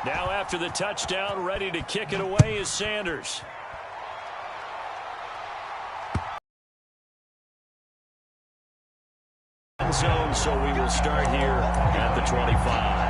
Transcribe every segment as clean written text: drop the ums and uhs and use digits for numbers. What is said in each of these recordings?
Now after the touchdown, ready to kick it away is Sanders. Zone, so we will start here at the 25.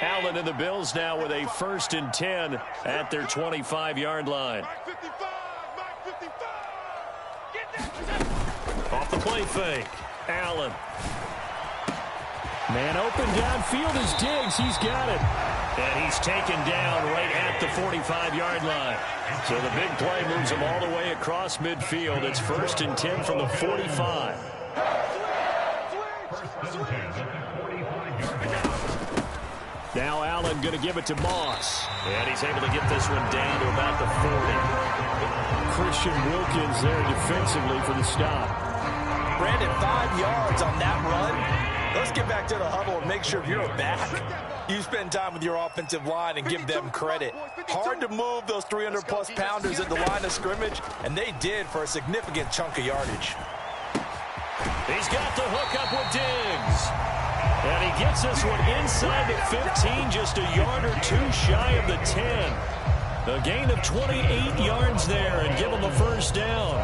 Allen and the Bills now with a 1st and 10 at their 25-yard line. Off the play fake. Allen. Man open downfield is Diggs. He's got it. And he's taken down right at the 45-yard line. So the big play moves him all the way across midfield. It's 1st and 10 from the 45. Now Allen going to give it to Moss. And he's able to get this one down to about the 40. Christian Wilkins there defensively for the stop. Brandon, 5 yards on that run. Let's get back to the huddle and make sure you're back. You spend time with your offensive line and give them credit. Hard to move those 300-plus pounders at the line of scrimmage, and they did for a significant chunk of yardage. He's got the hook up with Diggs. And he gets this one inside the 15, just a yard or two shy of the 10. A gain of 28 yards there and give him a 1st down.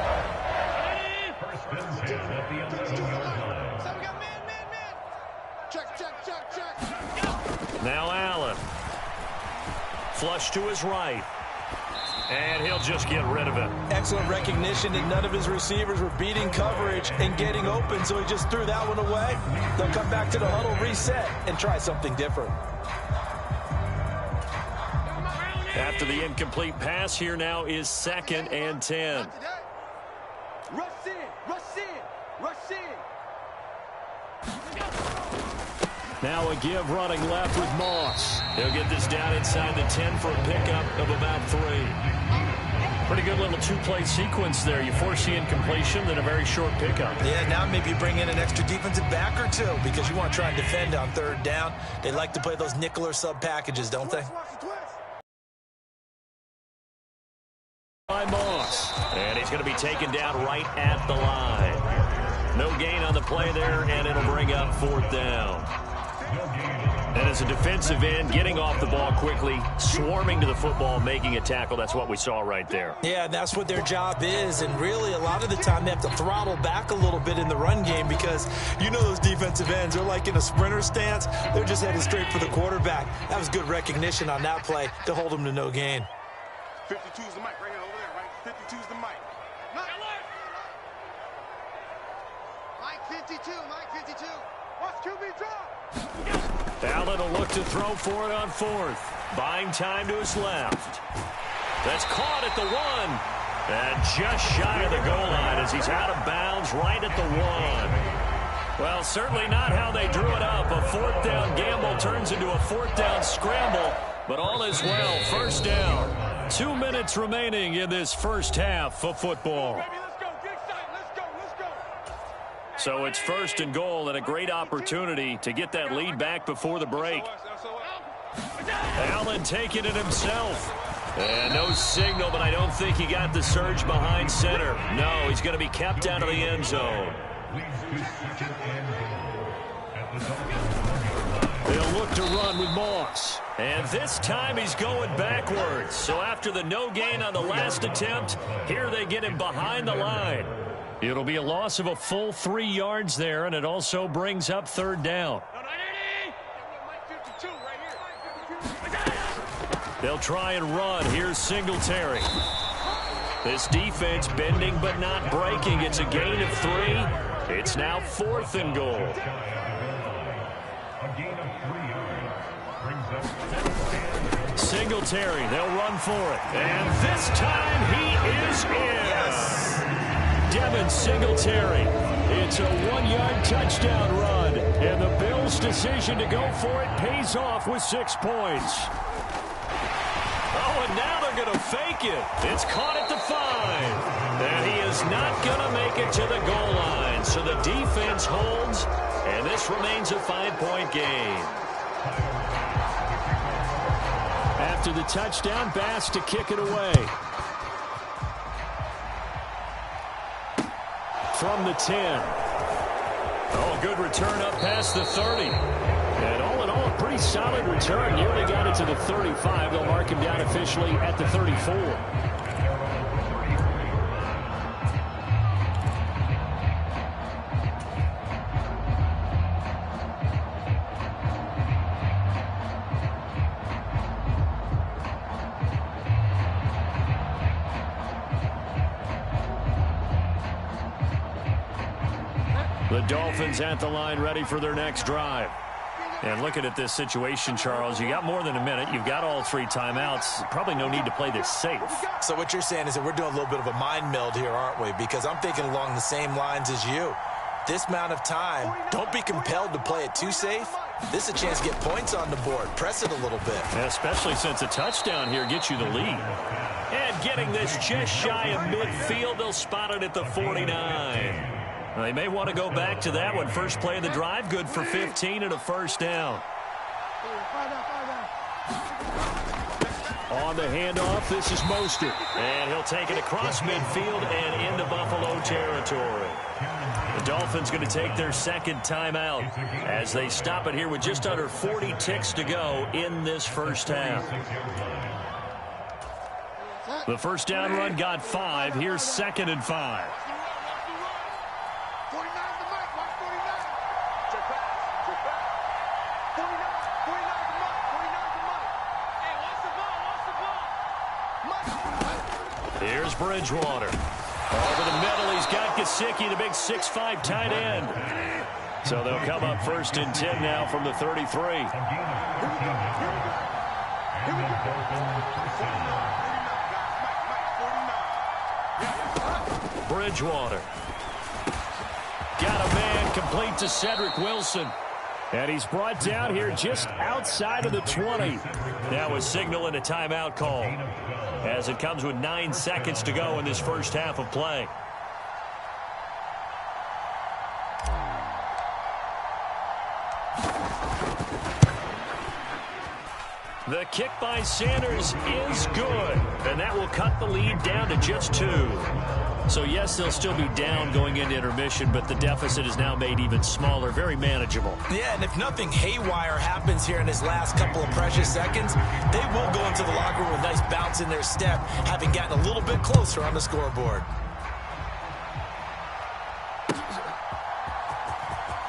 Now Allen. Flush to his right. And he'll just get rid of it. Excellent recognition that none of his receivers were beating coverage and getting open, so he just threw that one away. They'll come back to the huddle, reset, and try something different. After the incomplete pass, here now is 2nd and 10. Rush in. Now a give running left with Moss. He'll get this down inside the 10 for a pickup of about 3. Pretty good little 2-play sequence there. You force the incompletion, then a very short pickup. Yeah, now maybe you bring in an extra defensive back or 2 because you want to try and defend on 3rd down. They like to play those nickel or sub packages, don't they? By Moss. And he's going to be taken down right at the line. No gain on the play there, and it'll bring up 4th down. And as a defensive end, getting off the ball quickly, swarming to the football, making a tackle. That's what we saw right there. Yeah, that's what their job is. And really, a lot of the time, they have to throttle back a little bit in the run game because you know those defensive ends, they're like in a sprinter stance. They're just headed straight for the quarterback. That was good recognition on that play to hold them to no gain. 52's the mic right here over there, right? 52's the mic. Mike 52, Mike 52. Watch QB drop. Allen will look to throw for it on 4th. Buying time to his left. That's caught at the 1. And just shy of the goal line as he's out of bounds right at the 1. Well, certainly not how they drew it up. A 4th down gamble turns into a 4th down scramble. But all is well. 1st down. 2 minutes remaining in this first half of football. So it's 1st and goal and a great opportunity to get that lead back before the break. Allen taking it himself. And no signal, but I don't think he got the surge behind center. No, he's going to be kept out of the end zone. They'll look to run with Moss. And this time he's going backwards. So after the no gain on the last attempt, here they get him behind the line. It'll be a loss of a full 3 yards there, and it also brings up 3rd down. They'll try and run. Here's Singletary. This defense bending but not breaking. It's a gain of 3. It's now 4th and goal. Singletary, they'll run for it. And this time he is in. Yes. Devin Singletary. It's a 1-yard touchdown run. And the Bills' decision to go for it pays off with 6 points. Oh, and now they're going to fake it. It's caught at the 5. And he is not going to make it to the goal line. So the defense holds, and this remains a 5-point game. After the touchdown, Bass to kick it away. From the 10. Oh, good return up past the 30. And all in all, a pretty solid return. Nearly got it to the 35. They'll mark him down officially at the 34. The Dolphins at the line, ready for their next drive. And looking at this situation, Charles, you got more than a minute. You've got all 3 timeouts. Probably no need to play this safe. So what you're saying is that we're doing a little bit of a mind meld here, aren't we? Because I'm thinking along the same lines as you. This amount of time, don't be compelled to play it too safe. This is a chance to get points on the board. Press it a little bit. Yeah, especially since a touchdown here gets you the lead. And getting this just shy of midfield, they'll spot it at the 49. They may want to go back to that one. First play of the drive, good for 15 and a first down. On the handoff, this is Mostert. And he'll take it across midfield and into Buffalo territory. The Dolphins going to take their second timeout as they stop it here with just under 40 ticks to go in this first half. The first down run got 5. Here's 2nd and 5. Here's Bridgewater. Over the middle, he's got Gesicki, the big 6'5" tight end. So they'll come up 1st and 10 now from the 33. Bridgewater. Got a man complete to Cedric Wilson. And he's brought down here just outside of the 20. Now a signal and a timeout call, as it comes with 9 seconds to go in this first half of play. The kick by Sanders is good, and that will cut the lead down to just 2. So, yes, they'll still be down going into intermission, but the deficit is now made even smaller, very manageable. Yeah, and if nothing haywire happens here in his last couple of precious seconds, they will go into the locker room with a nice bounce in their step, having gotten a little bit closer on the scoreboard.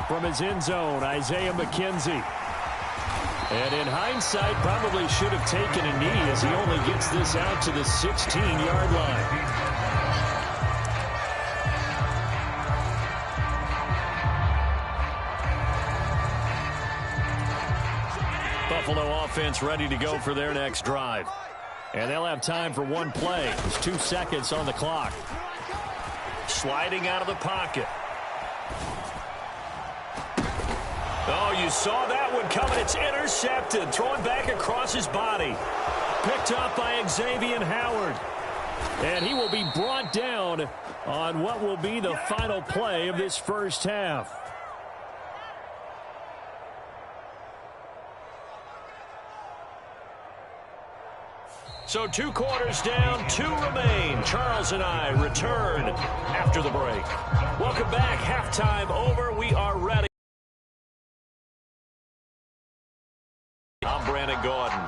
From his end zone, Isaiah McKenzie. And in hindsight, probably should have taken a knee as he only gets this out to the 16-yard line. Buffalo offense ready to go for their next drive. And they'll have time for one play. There's 2 seconds on the clock. Sliding out of the pocket. Oh, you saw that one coming. It's intercepted. Throwing back across his body. Picked up by Xavier Howard. And he will be brought down on what will be the final play of this first half. So 2 quarters down, 2 remain. Charles and I return after the break. Welcome back. Halftime over. We are ready. I'm Brandon Gordon.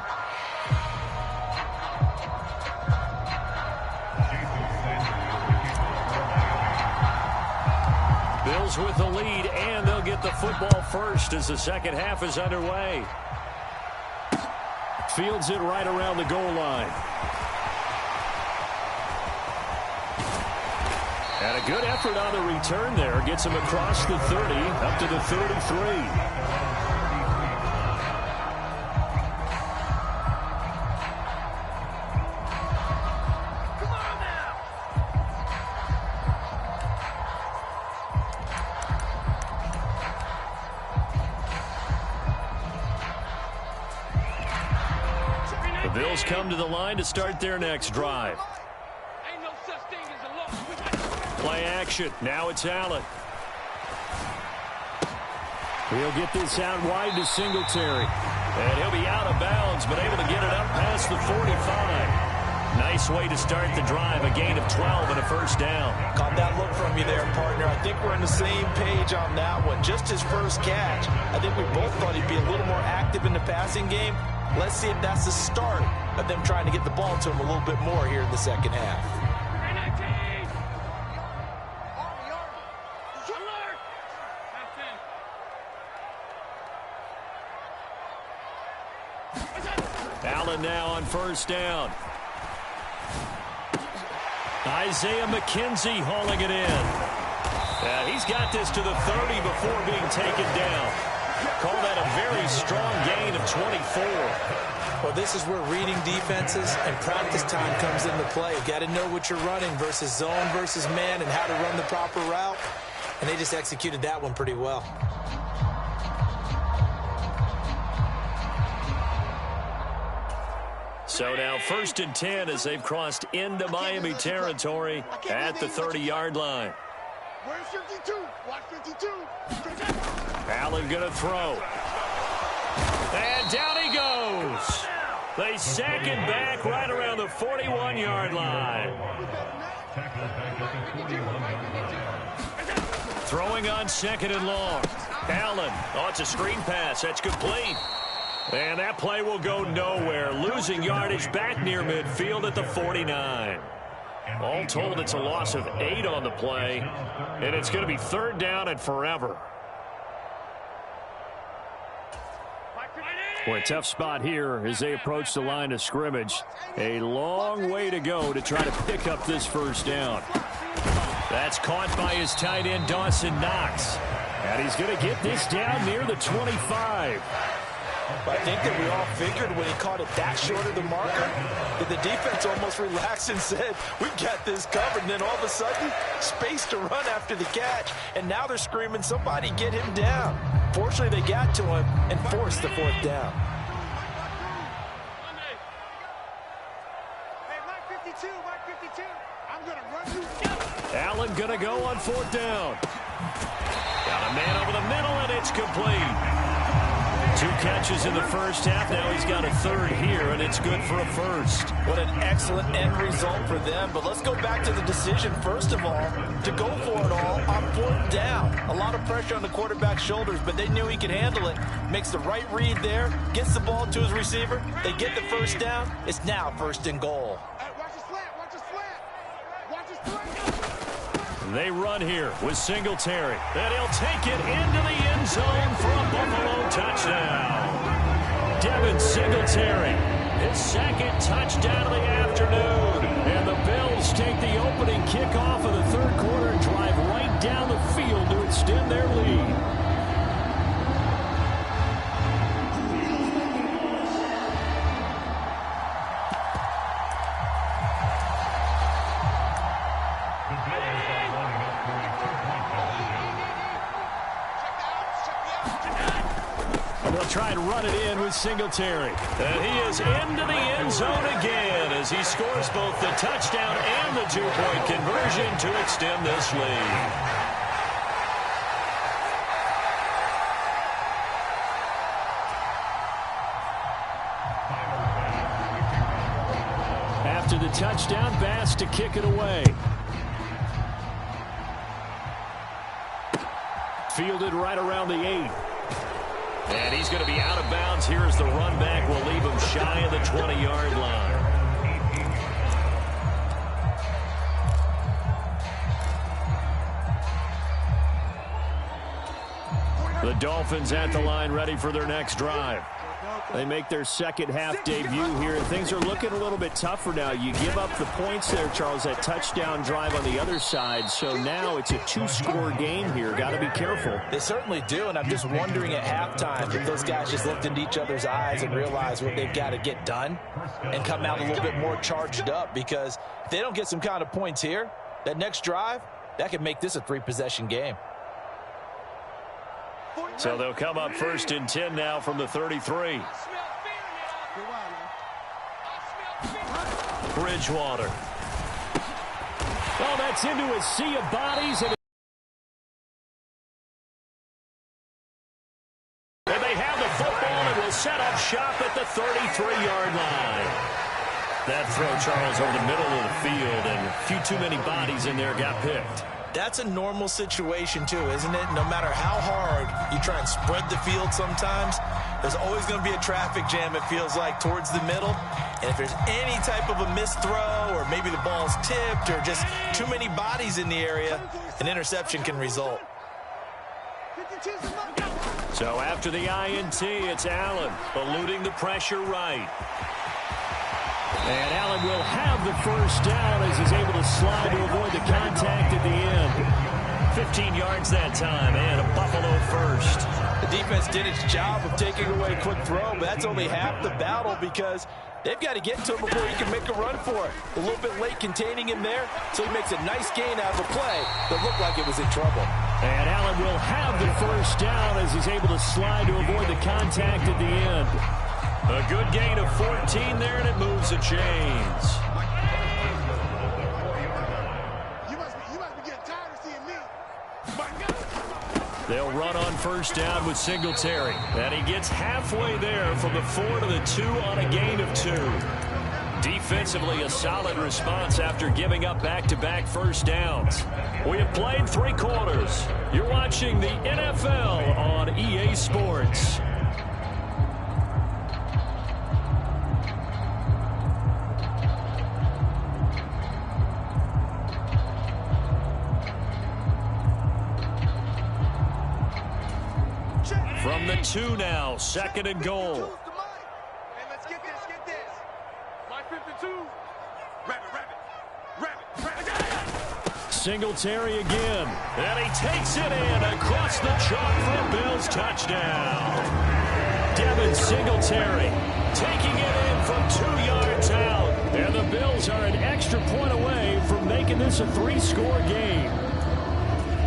Bills with the lead, and they'll get the football first as the second half is underway. Fields it right around the goal line. And a good effort on the return there. Gets him across the 30, up to the 33. The Bills come to the line to start their next drive. Ain't no such thing as a loss. Play action. Now it's Allen. He'll get this out wide to Singletary. And he'll be out of bounds, but able to get it up past the 45. Nice way to start the drive. A gain of 12 and a first down. Caught that look from you there, partner. I think we're on the same page on that one. Just his first catch. I think we both thought he'd be a little more active in the passing game. Let's see if that's the start of them trying to get the ball to him a little bit more here in the second half. Allen now on first down. Isaiah McKenzie hauling it in. He's got this to the 30 before being taken down. Call that a very strong gain of 24. Well, this is where reading defenses and practice time comes into play. You got to know what you're running versus zone versus man and how to run the proper route. And they just executed that one pretty well. So now 1st and 10 as they've crossed into Miami territory at the 30-yard line. Where's 52? Watch 52. Allen going to throw. And down he goes. They sack it back right around the 41-yard line. Throwing on 2nd and long. Allen. Oh, it's a screen pass. That's complete. And that play will go nowhere. Losing yardage back near midfield at the 49. All told, it's a loss of 8 on the play. And it's going to be 3rd down and forever. Boy, tough spot here as they approach the line of scrimmage. A long way to go to try to pick up this first down. That's caught by his tight end, Dawson Knox. And he's going to get this down near the 25. I think that we all figured when he caught it that short of the marker that the defense almost relaxed and said, we got this covered. And then all of a sudden, space to run after the catch. And now they're screaming, somebody get him down. Fortunately, they got to him and forced the 4th down. Hey, Mike 52, Mike 52. I'm going to run you. Allen going to go on 4th down. Got a man over the middle, and it's complete. 2 catches in the first half. Now he's got a 3rd here, and it's good for a first. What an excellent end result for them. But let's go back to the decision, first of all, to go for it all on 4th down. A lot of pressure on the quarterback's shoulders, but they knew he could handle it. Makes the right read there, gets the ball to his receiver. They get the first down. It's now 1st and goal. Hey, watch his slant, watch his slant. Watch his slant. They run here with Singletary. And he'll take it into the end zone for a Buffalo touchdown. Devin Singletary, his 2nd touchdown of the afternoon. And the Bills take the opening kickoff of the 3rd quarter and drive right down the field to extend their lead. Try and run it in with Singletary. And he is into the end zone again as he scores both the touchdown and the 2-point conversion to extend this lead. After the touchdown, Bass to kick it away. Fielded right around the 8. And he's going to be out of bounds here as the run back will leave him shy of the 20-yard line. The Dolphins at the line ready for their next drive. They make their second half debut here, and things are looking a little bit tougher now. You give up the points there, Charles, that touchdown drive on the other side. So now it's a 2-score game here. Got to be careful. They certainly do, and I'm just wondering at halftime if those guys just looked into each other's eyes and realized what they've got to get done and come out a little bit more charged up, because if they don't get some kind of points here, that next drive, that could make this a 3-possession game. So they'll come up 1st and 10 now from the 33. Bridgewater. Oh, that's into a sea of bodies. And they have the football and will set up shop at the 33-yard line. That throw, Charles, over the middle of the field, and a few too many bodies in there got picked. That's a normal situation, too, isn't it? No matter how hard you try and spread the field sometimes, there's always going to be a traffic jam, it feels like, towards the middle. And if there's any type of a missed throw or maybe the ball's tipped or just too many bodies in the area, an interception can result. So after the INT, it's Allen eluding the pressure right. And Allen will have the first down as he's able to slide to avoid the contact at the end. 15 yards that time, and a Buffalo first. The defense did its job of taking away a quick throw, but that's only half the battle because they've got to get to him before he can make a run for it. A little bit late containing him there, so he makes a nice gain out of a play that looked like it was in trouble. And Allen will have the first down as he's able to slide to avoid the contact at the end. A good gain of 14 there, and it moves the chains. You must be getting tired of seeing me. They'll run on first down with Singletary. And he gets halfway there from the 4 to the 2 on a gain of 2. Defensively, a solid response after giving up back-to-back first downs. We have played 3 quarters. You're watching the NFL on EA Sports. From the 2 now, 2nd and goal. Hey, let's get this. My 52. Rabbit. Singletary again. And he takes it in across the chalk for a Bills touchdown. Devin Singletary taking it in from 2 yards out. And the Bills are an extra point away from making this a 3-score game.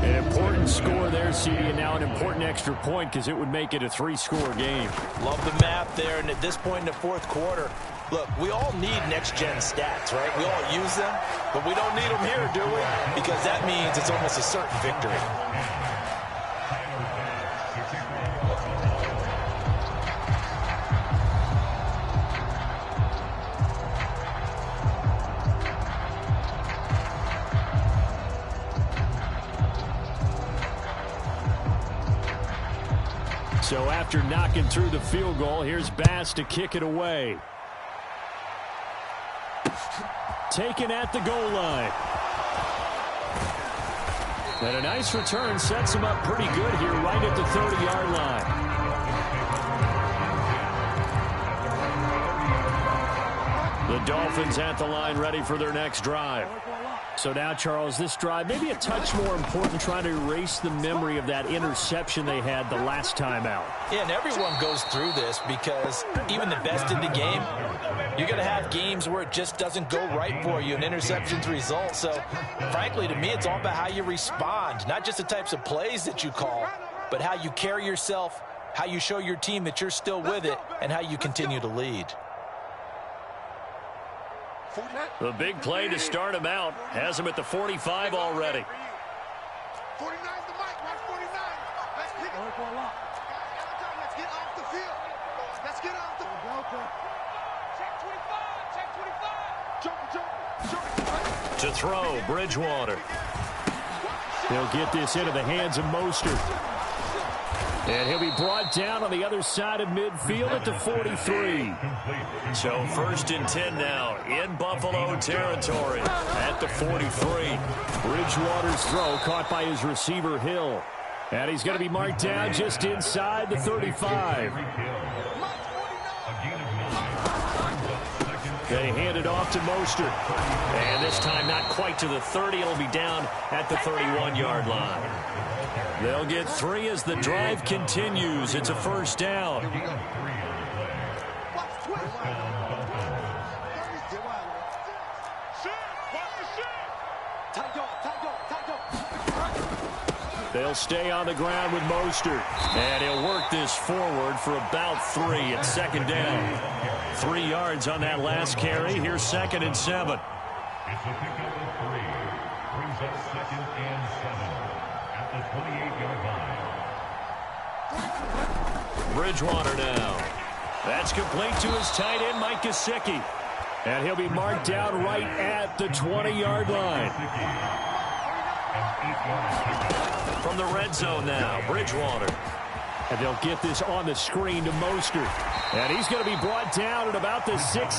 An important score there, CD, and now an important extra point because it would make it a 3-score game. Love the math there, and at this point in the 4th quarter, look, we all need next-gen stats, right? We all use them, but we don't need them here, do we? Because that means it's almost a certain victory. So after knocking through the field goal, here's Bass to kick it away. Taken at the goal line. And a nice return sets him up pretty good here right at the 30-yard line. The Dolphins at the line ready for their next drive. So now, Charles, this drive maybe a touch more important, trying to erase the memory of that interception they had the last time out. Yeah, and everyone goes through this because even the best in the game, you're going to have games where it just doesn't go right for you and interceptions result. So, frankly, to me, it's all about how you respond, not just the types of plays that you call, but how you carry yourself, how you show your team that you're still with it, and how you continue to lead. The big play to start him out has him at the 45 already. 49's the mic. Watch 49. Let's pick it. Let's get off the field. Let's get off the field. Check 25. To throw, Bridgewater. He'll get this into the hands of Mostert. And he'll be brought down on the other side of midfield at the 43. So 1st and 10 now in Buffalo territory at the 43. Bridgewater's throw caught by his receiver Hill. And he's going to be marked down just inside the 35. They hand it off to Mostert. And this time not quite to the 30. It'll be down at the 31-yard line. They'll get 3 as the drive continues. It's a first down. They'll stay on the ground with Mostert. And he'll work this forward for about 3 at 2nd down. 3 yards on that last carry. Here's 2nd and 7. second and 7 at the 28-yard line. Bridgewater now. That's complete to his tight end, Mike Gesicki. And he'll be marked down right at the 20-yard line. From the red zone now, Bridgewater. And they'll get this on the screen to Mostert. And he's going to be brought down at about the 16.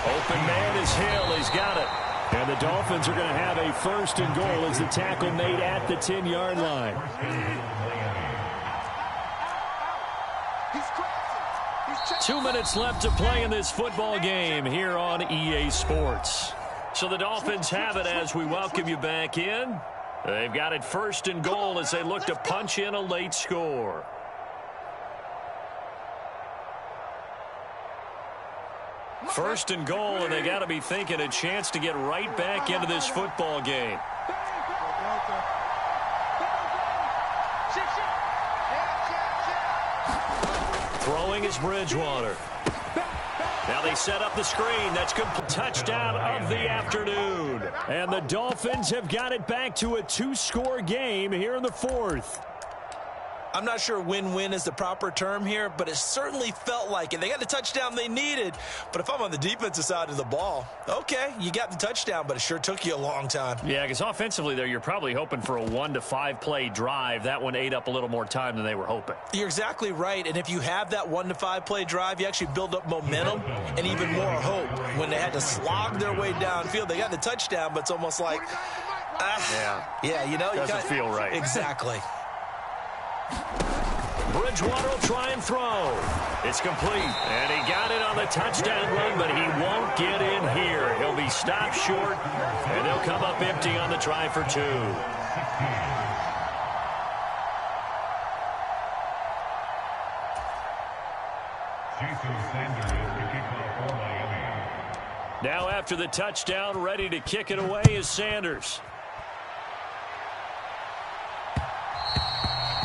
Open man is Hill. He's got it. And the Dolphins are going to have a first and goal as the tackle made at the 10-yard line. 2 minutes left to play in this football game here on EA Sports. So the Dolphins have it as we welcome you back in. They've got it first and goal as they look to punch in a late score. First and goal, and they got to be thinking a chance to get right back into this football game. Throwing is Bridgewater. Now they set up the screen. That's complete. Touchdown of the afternoon. And the Dolphins have got it back to a 2-score game here in the fourth. I'm not sure win-win is the proper term here, but it certainly felt like it. They got the touchdown they needed, but if I'm on the defensive side of the ball, okay, you got the touchdown, but it sure took you a long time. Yeah, because offensively there, you're probably hoping for a 1 to 5 play drive. That one ate up a little more time than they were hoping. You're exactly right, and if you have that 1 to 5 play drive, you actually build up momentum and even more hope. When they had to slog their way downfield, they got the touchdown, but it's almost like, yeah, you know, doesn't feel right. Exactly. Bridgewater will try and throw. It's complete. And he got it on the touchdown run, but he won't get in here. He'll be stopped short, and they'll come up empty on the try for 2. Now after the touchdown, ready to kick it away is Sanders.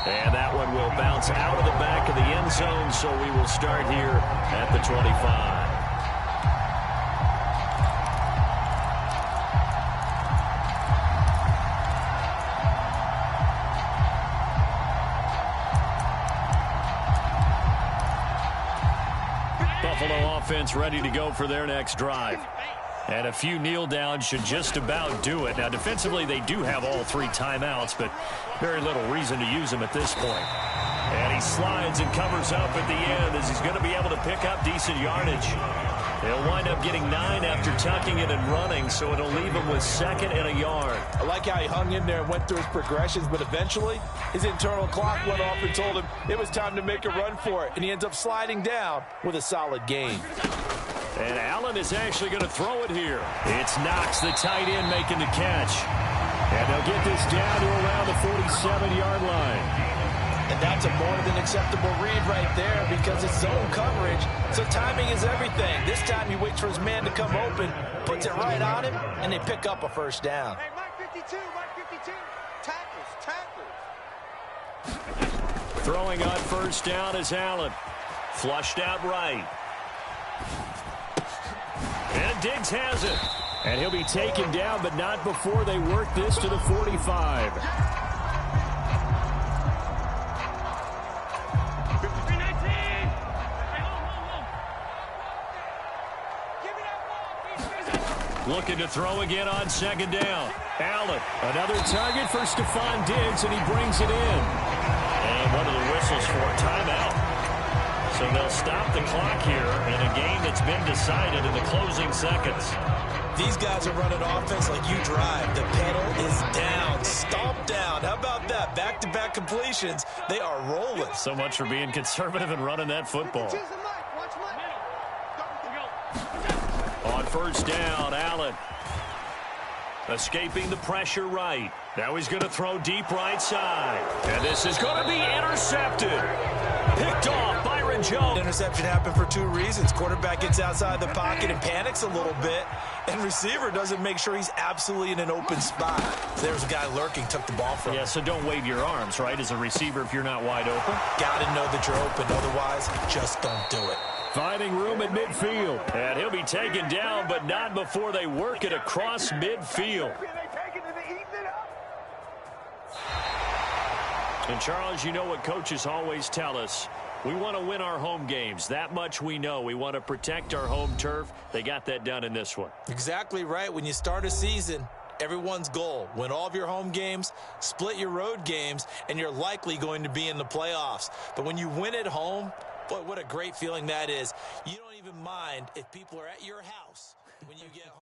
And that one will bounce out of the back of the end zone, so we will start here at the 25. Buffalo offense ready to go for their next drive. And a few kneel downs should just about do it. Now, defensively, they do have all 3 timeouts, but very little reason to use them at this point. And he slides and covers up at the end as he's going to be able to pick up decent yardage. He'll wind up getting 9 after tucking it and running, so it'll leave him with 2nd and a yard. I like how he hung in there and went through his progressions, but eventually his internal clock went off and told him it was time to make a run for it, and he ends up sliding down with a solid gain. And Allen is actually going to throw it here. It's Knox, the tight end, making the catch. And they'll get this down to around the 47-yard line. And that's a more than acceptable read right there because it's zone coverage, so timing is everything. This time he waits for his man to come open, puts it right on him, and they pick up a first down. Hey, Mike 52, Mike 52. Tackles. Throwing on first down is Allen. Flushed out right. And Diggs has it. And he'll be taken down, but not before they work this to the 45. Looking to throw again on 2nd down. Allen, another target for Stephon Diggs, and he brings it in. And one of the whistles for a timeout. So they'll stop the clock here in a game that's been decided in the closing seconds. These guys are running offense like you drive. The pedal is down, stomp down. How about that? Back-to-back completions. They are rolling. So much for being conservative and running that football. On first down, Allen. Escaping the pressure right. Now he's going to throw deep right side. And this is going to be intercepted. Picked off by Aaron Jones. Interception happened for two reasons. Quarterback gets outside the pocket and panics a little bit, and receiver doesn't make sure he's absolutely in an open spot. So there's a guy lurking, took the ball from him. Yeah, so don't wave your arms, right, as a receiver if you're not wide open. Got to know that you're open. Otherwise, just don't do it. Finding room at midfield. And he'll be taken down, but not before they work it across midfield. And, Charles, you know what coaches always tell us. We want to win our home games. That much we know. We want to protect our home turf. They got that done in this one. Exactly right. When you start a season, everyone's goal, win all of your home games, split your road games, and you're likely going to be in the playoffs. But when you win at home, boy, what a great feeling that is. You don't even mind if people are at your house when you get home.